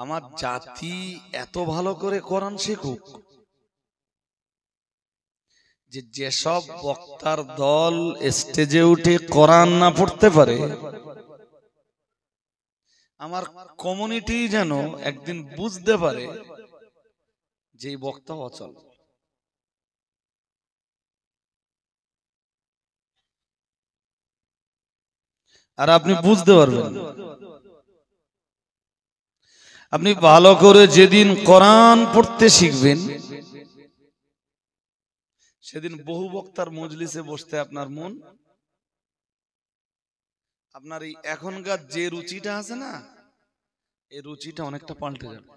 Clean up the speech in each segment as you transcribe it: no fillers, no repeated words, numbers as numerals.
আমার জাতি এত ভালো করে কোরআন শিখুক যে যেসব বক্তার দল স্টেজে উঠে কোরআন না পড়তে পারে, আমার কমিউনিটি যেন একদিন বুঝতে পারে যে এই বক্তা অচল। আর আপনি বুঝতে পারবেন, আপনি ভালো করে যেদিন কোরআন পড়তে শিখবেন সেদিন বহু বক্তার মজলিসে বসতে আপনার মন, আপনার এই এখনকার যে রুচিটা আছে না, এই রুচিটা অনেকটা পাল্টে যাবে।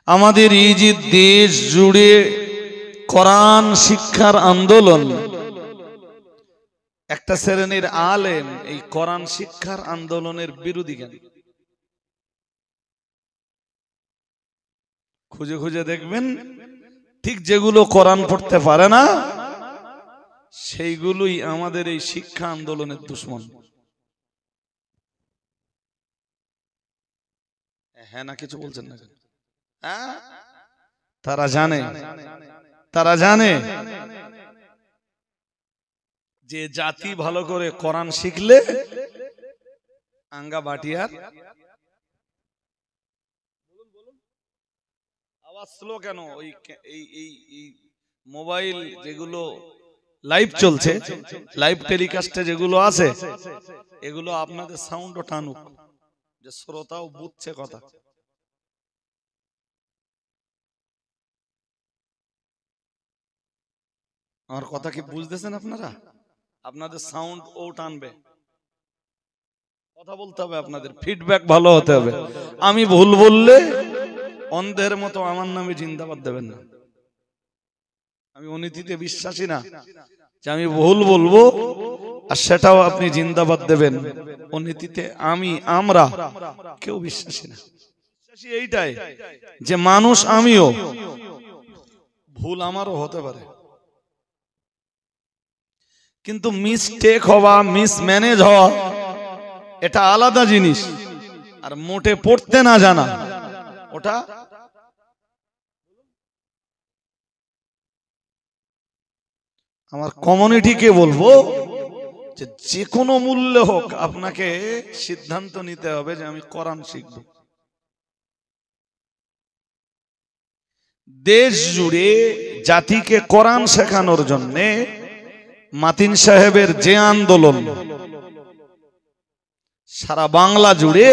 আমাদের এই যে দেশ জুড়ে কোরআন শিক্ষার আন্দোলন, একটা শ্রেণীর আলেম এই কোরআন শিক্ষার আন্দোলনের বিরোধী কেন? খুঁজে খুঁজে দেখবেন, ঠিক যেগুলো কোরআন পড়তে পারে না সেইগুলোই আমাদের এই শিক্ষা আন্দোলনের দুশ্মন। হ্যাঁ না কিছু বলছেন না? হ্যাঁ, তারা জানে যে জাতি ভালো করে কোরআন শিখলে আঙ্গা বাটিয়ার আওয়াজ স্লো কেন? এই মোবাইল যেগুলো লাইভ চলছে, লাইভ টেলিকাস্টে যেগুলো আছে, এগুলো আপনাদের সাউন্ডও টানুক, যে শ্রোতাও বুঝছে কথা। আমার কথা কি বুঝতেছেন আপনারা? আপনাদের সাউন্ড ও টানবে, কথা বলতে হবে, আপনাদের ফিডব্যাক ভালো হতে হবে। আমি ভুল বললে অন্ধের মতো আমার নামে জিন্দাবাদ দেবেন না। আমি অনীতিতে বিশ্বাসী না যে আমি ভুল বলবো আর সেটাও আপনি জিন্দাবাদ দেবেন। অনীতিতে আমরা কেউ বিশ্বাসী না। বিশ্বাসী এইটাই যে মানুষ আমিও, ভুল আমারও হতে পারে, কিন্তু মিসটেক হওয়া, মিসম্যানেজ হওয়া এটা আলাদা জিনিস। আর মোটে পড়তে না জানা ওটা আমার কমিউনিটিকে বলবো যে যে কোনো মূল্যে হোক আপনাকে সিদ্ধান্ত নিতে হবে যে আমি কোরআন শিখব। দেশ জুড়ে জাতিকে কোরআন শেখানোর জন্য মাতিন সাহেবের যে আন্দোলন, সারা বাংলা জুড়ে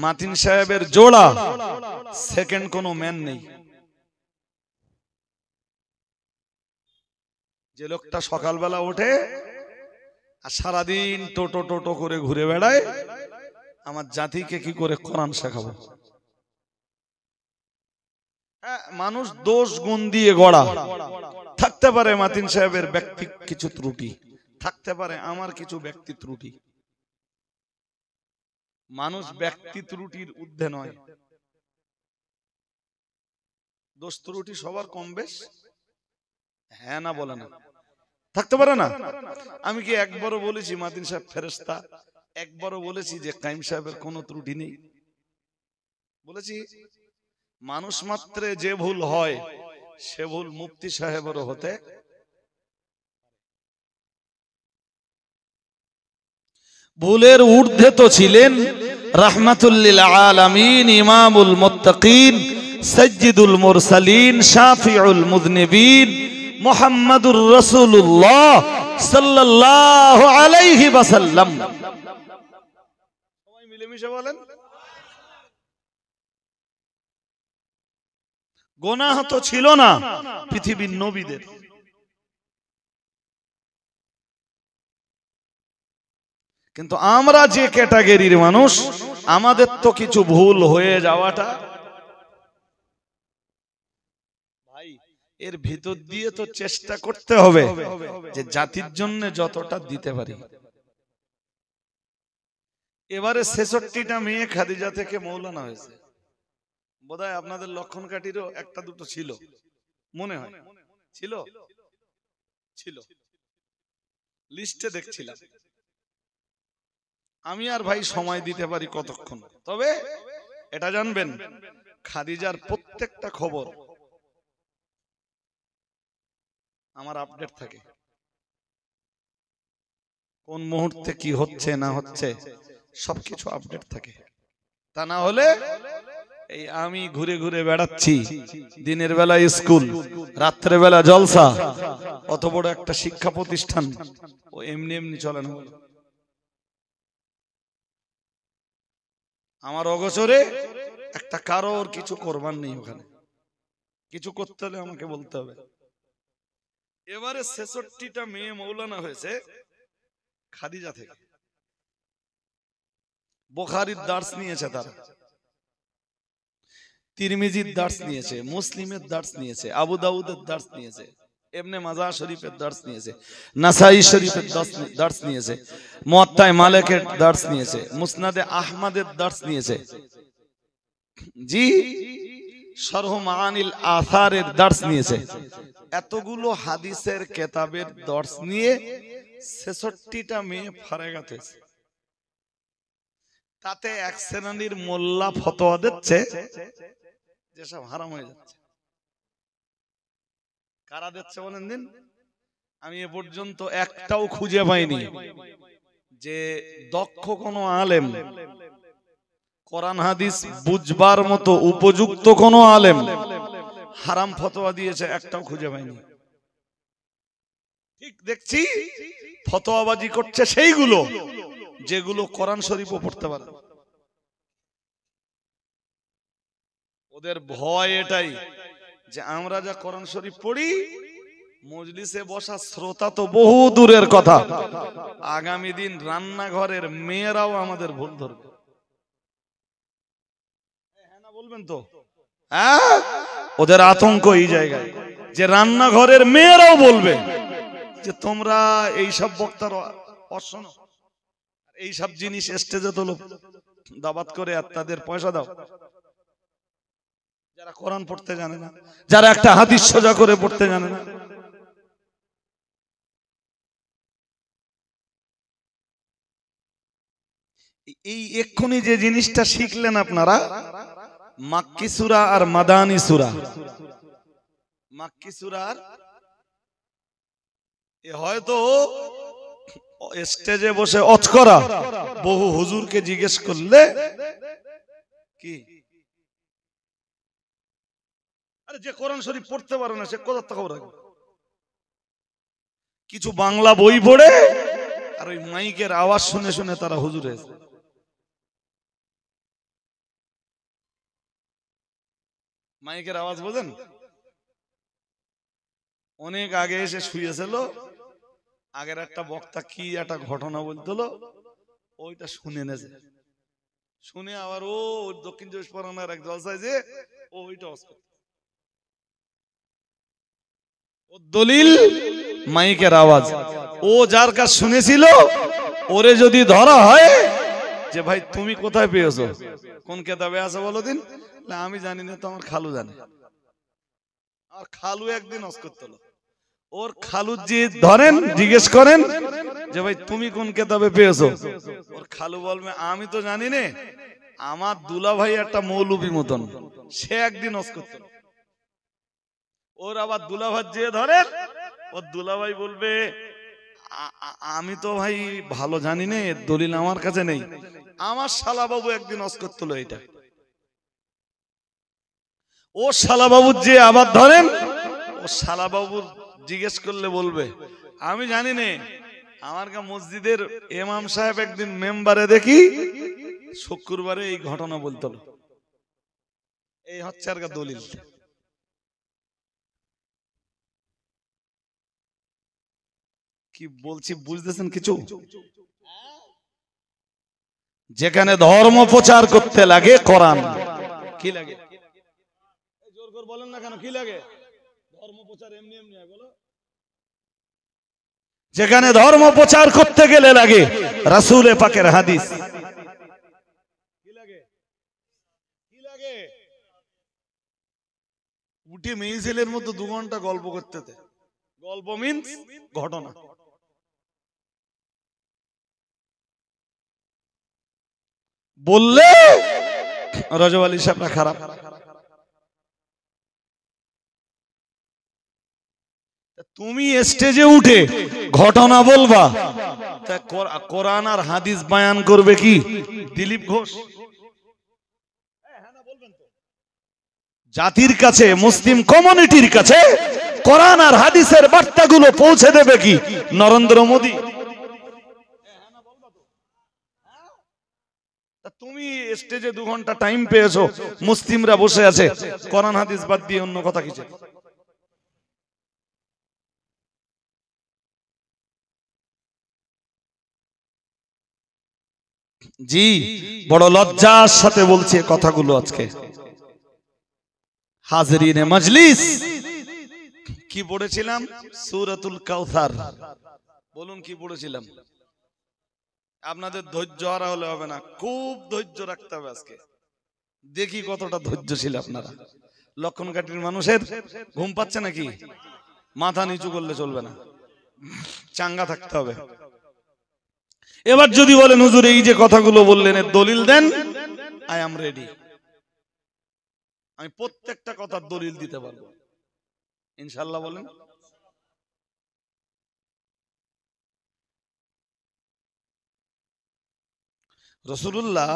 মাতিন সাহেবের জোড়া সেকেন্ড কোনো ম্যান নেই। যে লোকটা সকালবেলা ওঠে আর সারাদিন টোটো টোটো করে ঘুরে বেড়ায়, আমার জাতিকে কি করে কোরআন শেখাবো? মানুষ দোষ গুণ দিয়ে গড়া, থাকতে পারে মাতিন সাহেবের ব্যক্তি কিছু ত্রুটি, থাকতে পারে আমার কিছু ব্যক্তি ত্রুটি। মানুষ ব্যক্তি ত্রুটির ঊর্ধ্বে নয়, দোষ ত্রুটি সবার কম বেশ, হ্যাঁ না বলে না, থাকতে পারে না। আমি কি একবারও বলেছি মাতিন সাহেব ফেরেশতা? একবারও বলেছি যে কাইম সাহেবের কোনো ত্রুটি নেই? বলেছি? মানুষ মাত্রে যে ভুল হয় সে ভুল মুফতি সাহেবেরও হতে। ভুলের ঊর্ধ্বে তো ছিলেন রাহমাতুল লিল আলামিন, ইমামুল মুত্তাকিন, সাইয়্যিদুল মুরসালিন, শাফিউল মুযনিবিন, মুহাম্মাদুর রাসূলুল্লাহ সাল্লাল্লাহু আলাইহি ওয়াসাল্লাম। সবাই মিলেমিশে বলেন, গুনাহ তো ছিল না পৃথিবীর নবীদের, কিন্তু আমরা যে ক্যাটাগরির মানুষ, আমাদের তো কিছু ভুল হয়ে যাওয়াটা, ভাই এর ভিতর দিয়ে তো চেষ্টা করতে হবে যে জাতির জন্য যতটা দিতে পারি। এবারে ৬৬টা মেয়ে খাদিজা থেকে মৌলানা হয়েছে, বোধহয় আপনাদের লক্ষণ কাঠিরও একটা দুটো ছিল, মনে হয় ছিল, লিস্টে দেখছিলাম। আমি আর ভাই সময় দিতে পারি কতক্ষণ, তবে এটা জানবেন খাদিজার প্রত্যেকটা খবর আমার আপডেট থাকে। কোন মুহূর্তে কি হচ্ছে না হচ্ছে সবকিছু আপডেট থাকে। তা না হলে এই আমি ঘুরে ঘুরে বেড়াচ্ছি, দিনের বেলা স্কুল, রাত্রে বেলা জলসা, অত বড় একটা শিক্ষা প্রতিষ্ঠান ও এমনি এমনি চলে না। আমার অগোচরে একটা কারোর কিছু করবার নেই, ওখানে কিছু করতে হলে আমাকে বলতে হবে। এবারে ৬৬টা মেয়ে মৌলানা হয়েছে খাদিজা থেকে। বুখারীর দার্স নিয়েছে তারা, তিরমিজির দার্স নিয়েছে, মুসলিমের দার্স নিয়েছে, আবু দাউদের দার্স নিয়েছে, ইবনে মাজাহ শরীফের দার্স নিয়েছে, নাসাই শরীফের দার্স নিয়েছে, মুয়াত্তা মালিকের দার্স নিয়েছে, মুসনাদে আহমদের দার্স নিয়েছে, জি শরহ মাআনিল আসারের দার্স নিয়েছে। এতগুলো হাদিসের কিতাবের দার্স নিয়ে ৬৬টা মেয়ে ফারেগাত হয়েছে। তাতে এক শ্রেণীর মোল্লা ফতোয়া দিচ্ছে যেসব হারাম হয়ে যাচ্ছে। কারা দিচ্ছে বলেন দিন? আমি এ পর্যন্ত একটাও খুঁজে পাইনি যে দক্ষ কোনো আলেম, কোরআন হাদিস বুঝবার মতো উপযুক্ত কোনো আলেম হারাম ফতোয়া দিয়েছে, একটাও খুঁজে পাইনি। ঠিক দেখছি ফতোয়াবাজি করছে সেইগুলো যেগুলো কোরআন শরীফও পড়তে পারে। ওদের ভয় এটাই যে আমরা যা কোরআন শরীফ পড়ি, মজলিসে বসা শ্রোতা তো বহু দূরের কথা, আগামী দিন রান্নাঘরের মেয়েরাও আমাদের ভুল ধরবে। হ্যাঁ না বলবেন তো? হ্যাঁ, ওদের আতঙ্ক এই জায়গায় যে রান্নাঘরের মেয়েরাও বলবে যে তোমরা এইসব বক্তার অশোনো, এইসব জিনিস স্টেজে তোলো, দাবাত করে আর তাদের পয়সা দাও। যারা কোরআন পড়তে জানে না, যারা একটা হাদিস সোজা করে পড়তে জানে না, এই এক্ষুনি যে জিনিসটা শিখলেন আপনারা, মাক্কি সূরা আর মাদানী সূরা। মাক্কি সূরা আর হয়তো স্টেজে বসে অজ করা বহু হুজুরকে জিজ্ঞেস করলে কি, আরে যে কোরআন শরীফ পড়তে পারে না সে কোথা থেকে খবর রাখবে? কিছু বাংলা বই পড়ে আর ওই মাইকের আওয়াজ শুনে শুনে তারা হুজুর হয়েছে। মাইকের আওয়াজ বোঝেন? অনেক আগে এসে শুয়েছিল, আগের একটা বক্তা কি একটা ঘটনা বলছিল, ওইটা শুনে নেছে, শুনে আবার ও দক্ষিণ চব্বিশ পরগনার এক জলসায় যে ওইটা ও দলিল মাইকের আওয়াজ, ও যার কাছ শুনেছিল ওরে যদি ধরা হয় যে ভাই তুমি কোথায় পেয়েছো, কোন কেতাবে আছে বলো দিন, আমি জানি না তো আমার খালু জানে। আর খালু একদিন অস করতে হলো, ওর খালু যে ধরেন জিজ্ঞেস করেন যে ভাই তুমি কোন কেতাবে পেয়েছো, ওর খালু বলবে আমি তো জানি না, আমার দুলা ভাই একটা মৌলবী মতন, সে একদিন অস করতে হলো। ওর আবার দুলাভাই যে ধরেন, ওর দুলাভাই বলবে আমি তো ভাই ভালো জানি না, দলিল আমার কাছে নেই। আমার শালাবাবু একদিন অস করতে হলো এটা। ও শালাবাবু যে আবার ধরেন, ও শালাবাবু জিজ্ঞেস করলে বলবে আমি জানি না, আমার মসজিদের ইমাম সাহেব একদিন মেম্বারে দেখি শুক্রবারে এই ঘটনা বলতো। এই হচ্ছে আর দলিল। কি বলছি বুঝতেছেন কিছু? যেখানে ধর্ম প্রচার করতে লাগে কোরআন, কি লাগে জোর করে বলেন না কেন, কি লাগে? ধর্ম প্রচার এমনি এমনি বলো। যেখানে ধর্ম প্রচার করতে গেলে লাগে রাসূল পাকের হাদিস। কি লাগে? কি লাগে? উঠে মেয়ে ছেলের মতো 2 ঘন্টা গল্প করতে, গল্প মিন্স ঘটনা। বললে রজব আলী সাহেবরা খারাপ। তুমি স্টেজে উঠে ঘটনা বলবা, তা কোরআন আর হাদিস বয়ান করবে কি দিলীপ ঘোষ? জাতির কাছে, মুসলিম কমিউনিটির কাছে কোরআন আর হাদিসের বার্তাগুলো পৌঁছে দেবে কি নরেন্দ্র মোদী? তুমি স্টেজে 2 ঘন্টা টাইম পেয়েছো, মুসলিমরা বসে আছে, কোরআন হাদিস বাদ দিয়ে অন্য কথা কিছু। জি, বড় লজ্জার সাথে বলছি কথাগুলো আজকে। হাজরিনে মজলিস, কি পড়েছিলাম? সূরাতুল কাউসার। বলুন কি পড়েছিলাম? আপনাদের ধৈর্য হারা হলে হবে না, খুব ধৈর্য রাখতে হবে আজকে। দেখি কতটা ধৈর্যশীল আপনারা। লক্ষণকাঠির মানুষের ঘুম পাচ্ছে নাকি? মাথা নিচু করলে চলবে না, চাঙ্গা থাকতে হবে। এবার যদি বলেন হুজুর এই যে কথাগুলো বললেন এর দলিল দেন, আই এম রেডি। আমি প্রত্যেকটা কথার দলিল দিতে পারবো ইনশাআল্লাহ। বলেন। রাসূলুল্লাহ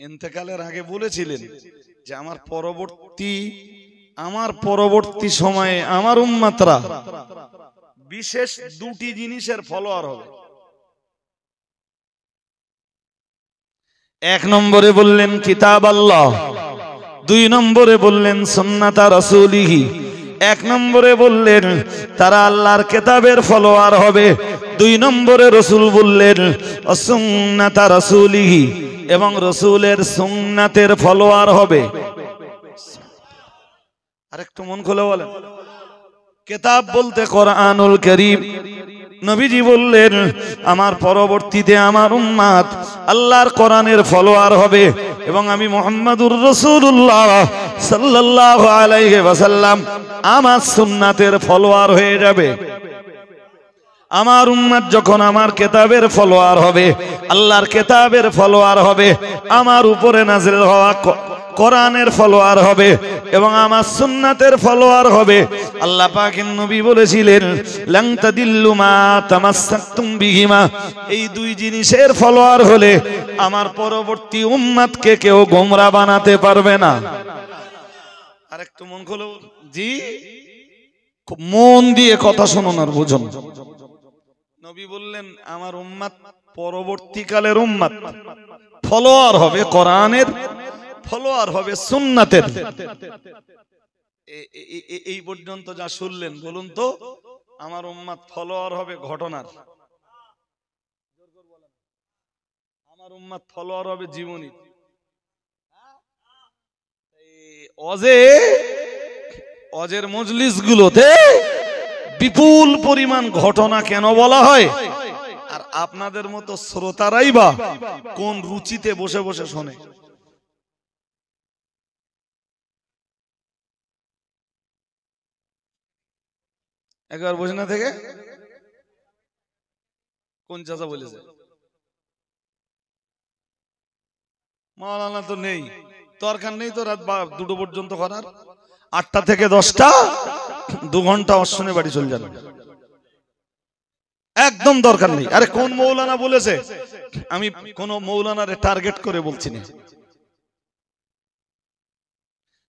ইন্তেকালের আগে বলেছিলেন যে আমার পরবর্তী সময়ে আমার উম্মতরা বিশেষ 2টি জিনিসের ফলোয়ার হবে। 1 নম্বরে বললেন কিতাব আল্লাহ, 2 নম্বরে বললেন সুন্নাত রাসূলিহি। 1 নম্বরে বললেন তারা আল্লাহর কিতাবের ফলোয়ার হবে, 2 নম্বরে রাসূল বললেন সুন্নাত রাসূলিহি, এবং রাসূলের সুন্নাতের ফলোয়ার হবে। আরেকটু মন খুলে বলেন। কিতাব বলতে কোরআনুল কারীম। নবীজি বললেন আমার পরবর্তীতে আমার উম্মত আল্লাহর কোরআনের ফলোয়ার হবে, এবং আমি মুহাম্মাদুর রাসূলুল্লাহ সাল্লাল্লাহু আলাইহি ওয়াসাল্লাম আমার সুন্নাতের ফলোয়ার হয়ে যাবে। আমার উম্মত যখন আমার কিতাবের ফলোয়ার হবে, আল্লাহর কিতাবের ফলোয়ার হবে, আমার উপরে নাযিল হওয়া কোরআনের ফলোয়ার হবে, এবং আমার সুন্নাতের ফলোয়ার হবে। আল্লাহ পাকের নবী বলেছিলেন লান তাদিল্লু মা তামাসসাকতুম বিহিমা। এই 2 জিনিসের ফলোয়ার হলে আমার পরবর্তী উম্মতকে কেউ গোমরা বানাতে পারবে না। আরেকটু মন খুলে জি, খুব মন দিয়ে কথা শুনুন আর বুঝুন। নবী বললেন আমার উম্মত পরবর্তীকালের উম্মত ফলোয়ার হবে কোরআনের, ফলোয়ার হবে সুন্নাতের। এই পর্যন্ত যা শুনলেন, বলুন তো আমার উম্মত ফলোয়ার হবে ঘটনার, আমার উম্মত ফলোয়ার হবে জীবনী। অজের মজলিস গুলোতে বিপুল পরিমাণ ঘটনা কেন বলা হয়, আর আপনাদের মতো শ্রোতারাই বা কোন রুচিতে বসে বসে শোনে? একবার বসে না থেকে কোন চাচা বলেছে মাওলানা তো নেই, দরকার নেই তো রাত 2টো পর্যন্ত করার। 8টা থেকে 10টা 2 ঘন্টা অশ্বনে বাড়ি চলে যাবে, একদম দরকার নেই। আরে কোন মৌলানা বলেছে? আমি কোন মৌলানারে টার্গেট করে বলছি না।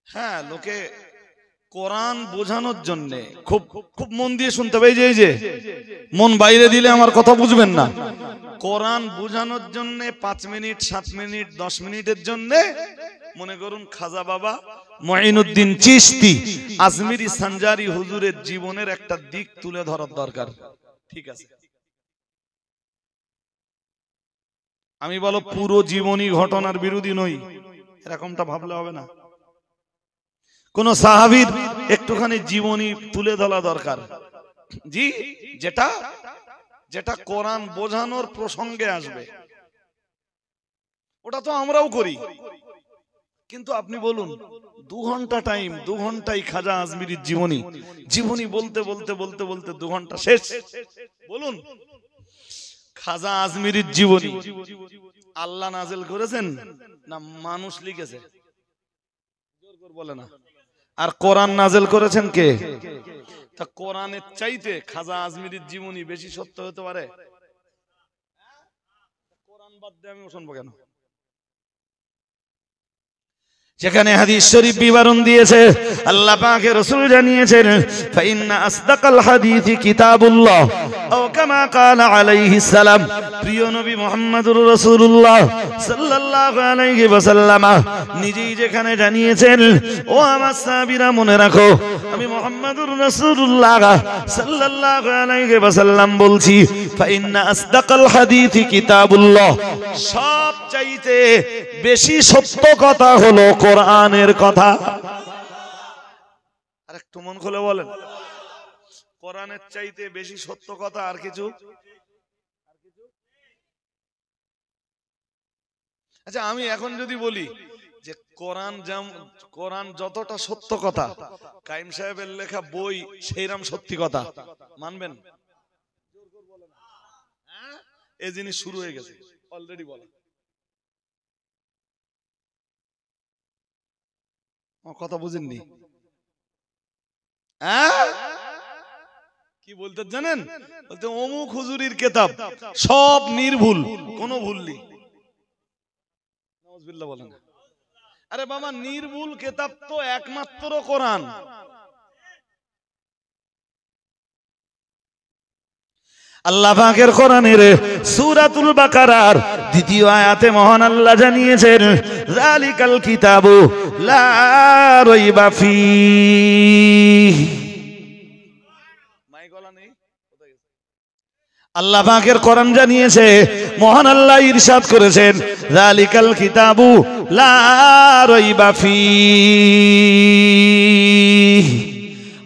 হ্যাঁ, লোকে কোরআন বোঝানোর জন্য খুব খুব মন দিয়ে শুনতে হবে। এই যে মন বাইরে দিলে আমার কথা বুঝবেন না। কোরআন বোঝানোর জন্য 5 মিনিট 7 মিনিট 10 মিনিটের জন্য মনে করুন খাজা বাবা মুঈনুদ্দিন চিশতি আজমিরি সানজারি হুজুরের জীবনের একটা দিক তুলে ধরার দরকার, ঠিক আছে? আমি বলো পুরো জীবনী ঘটনার বিরোধী নই, এরকমটা ভাবলে হবে না। কোন সাহাবীর একটুখানি জীবনী তুলে ধরা দরকার, জি, যেটা কোরআন বোঝানোর প্রসঙ্গে আসবে। ওটা তো আমরাও করি, কিন্তু আপনি বলুন 2 ঘন্টা টাইম, 2 ঘন্টাই খাজা আজমিরির জীবনী বলতে বলতে 2 ঘন্টা শেষ। বলুন খাজা আজমিরির জীবনী আল্লাহ নাজিল করেছেন না মানুষ লিখেছে? জোর করে বলে না। আর কোরআন নাজিল করেছেন কে? তা কোরআনের চাইতে খাজা আজমিরির জীবনী বেশি সত্য হতে পারে? কোরআন বাদ দিয়ে আমি শুনবো কেন? যেখানে হাদিস শরীফ বিবরণ দিয়েছে, আল্লাহ পাকের রাসূল জানিয়েছেন, ফাইন্না আসদাকাল হাদিসি কিতাবুল্লাহ আও কামা ক্বালা আলাইহিস সালাম। প্রিয় নবী মুহাম্মদুর রাসূলুল্লাহ সাল্লাল্লাহু আলাইহি ওয়াসাল্লাম নিজেই যেখানে জানিয়েছেন, ও আমার সাহাবীরা মনে রাখো, আমি মুহাম্মদুর রাসূলুল্লাহ সাল্লাল্লাহু আলাইহি ওয়াসাল্লাম বলছি, ফাইন্না আসদাকাল হাদিসি কিতাবুল্লাহ, সব চাইতে বেশি সত্য কথা হলো কোরআনের কথা। আর একটু মন খুলে বলেন, কোরআনের চাইতে বেশি সত্য কথা আর কিছু? আচ্ছা, আমি এখন যদি বলি যে কোরআন যতটা সত্য কথা, কাইম সাহেবের লেখা বই সেইরাম সত্যি কথা, মানবেন? এই জিনিস শুরু হয়ে গেছে অলরেডি বলা। কথা বুঝেননি? কি বলতে জানেন? বলতে অমুক হুজুরির কিতাব সব নির্ভুল, কোনো ভুল নেই। নাউজুবিল্লাহ বলেন। আরে বাবা, নির্ভুল কিতাব তো একমাত্র কোরআন। আল্লাহ পাকের কোরআনের সূরাতুল বাকারার দ্বিতীয় আয়াতে মহান আল্লাহ জানিয়েছেন, যালিকাল কিতাবু লা রাইবা ফীহি। মাইকলা নেই? আল্লাহ পাকের কোরআন জানিয়েছে, মহান আল্লাহ ইরশাদ করেছেন, যালিকাল কিতাবু লা রাইবা ফীহি।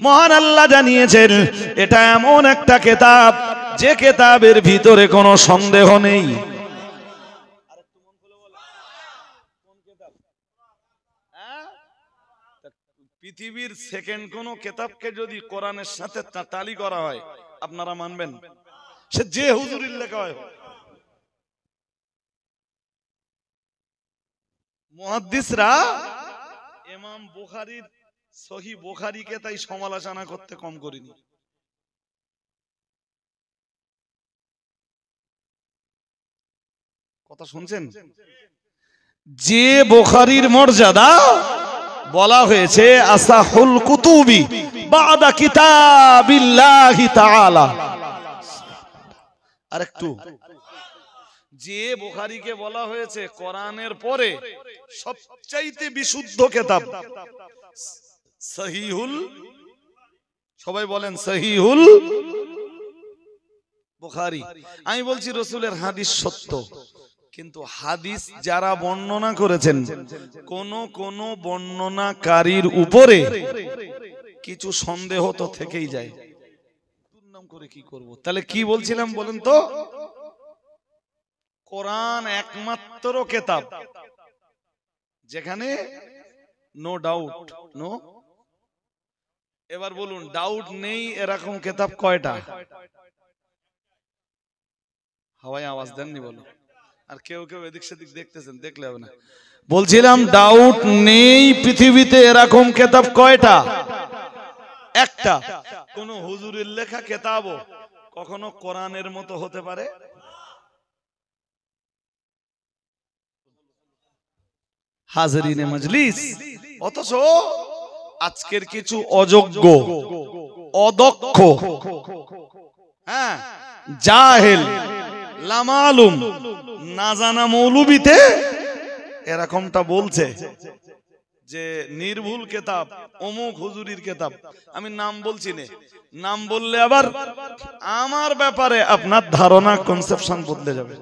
মহান আল্লাহ জানিয়েছেন, এটা এমন একটা কিতাব যে কিতাবের ভিতরে কোনো সন্দেহ নেই। পৃথিবীর সেকেন্ড কোন কিতাবকে যদি কোরআনের সাথে তালি করা হয়, আপনারা মানবেন? সে যে হুজুরের লেখা হয়। মুহাদ্দিসরা ইমাম বুখারীর সহিহ বুখারীকে তাই সমালোচনা করতে কম করেনি। কথা শুনছেন? যে বুখারীর মর্যাদা বলা হয়েছে আসাহুল কুতুবি বাদা কিতাবিল্লাহি তাআলা। আরেকটু, যে বুখারীকে বলা হয়েছে কোরআনের পরে সবচাইতে বিশুদ্ধ কিতাব, সহিহুল, সবাই বলেন সহিহুল বুখারী। আমি বলছি রাসূলের হাদিস সত্য, কিন্তু হাদিস যারা বর্ণনা করেছেন, কোন বর্ণনাকারীর উপরে কিছু সন্দেহ তো থেকেই যায়। দুর্নাম করে কি করব? তাহলে কি বলছিলাম বলেন তো? কোরআন একমাত্র কিতাব যেখানে নো ডাউট, নো। এবার বলুন, ডাউট নেই এরকম কিতাব কয়টা? হাওয়ায় আওয়াজ দেননি বলো। আর কেউ কেউ এদিক সেদিক দেখতেছেন, দেখলে হবে না। বলছিলাম ডাউট নেই পৃথিবীতে এরকম কিতাব কয়টা? একটা। কোন হুজুরের লেখা কিতাবও কখনো কোরআনের মতো হতে পারে? হাজরিনে মজলিস, অথচ আজকের কিছু অযোগ্য, অদক্ষ, হ্যাঁ, জাহেল, লামালুম, না জানা মৌলবীতে এরকমটা বলছে যে নির্ভুল কিতাব অমুক হুজুরির কিতাব। আমি নাম বলছি না, নাম বললে আবার আমার ব্যাপারে আপনার ধারণা, কনসেপশন বদলে যাবে।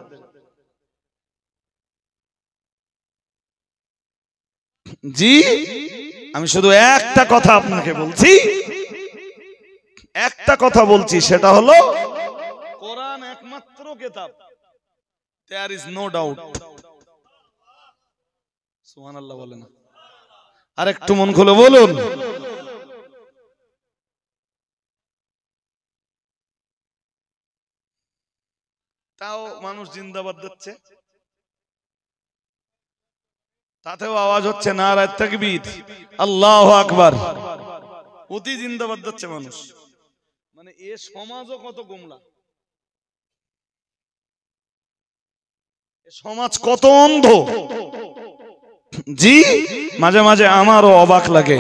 জি, আমি শুধু একটা কথা আপনাকে বলছি, একটা কথা বলছি, সেটা হলো কোরআন একমাত্র কিতাব, there is no doubt। সুবহানাল্লাহ বলেন। আর একটু মন খুলে বলুন। তাও মানুষ জিন্দাবাদ দিচ্ছে, তাতেও আওয়াজ হচ্ছে নারায়ে তাকবীর, আল্লাহু আকবার, অতি জিন্দাবাদ দিচ্ছে মানুষ। মানে এ সমাজও কত গোমলা, সমাজ কত অন্ধ। জি, মাঝে মাঝে আমারও অবাক লাগে।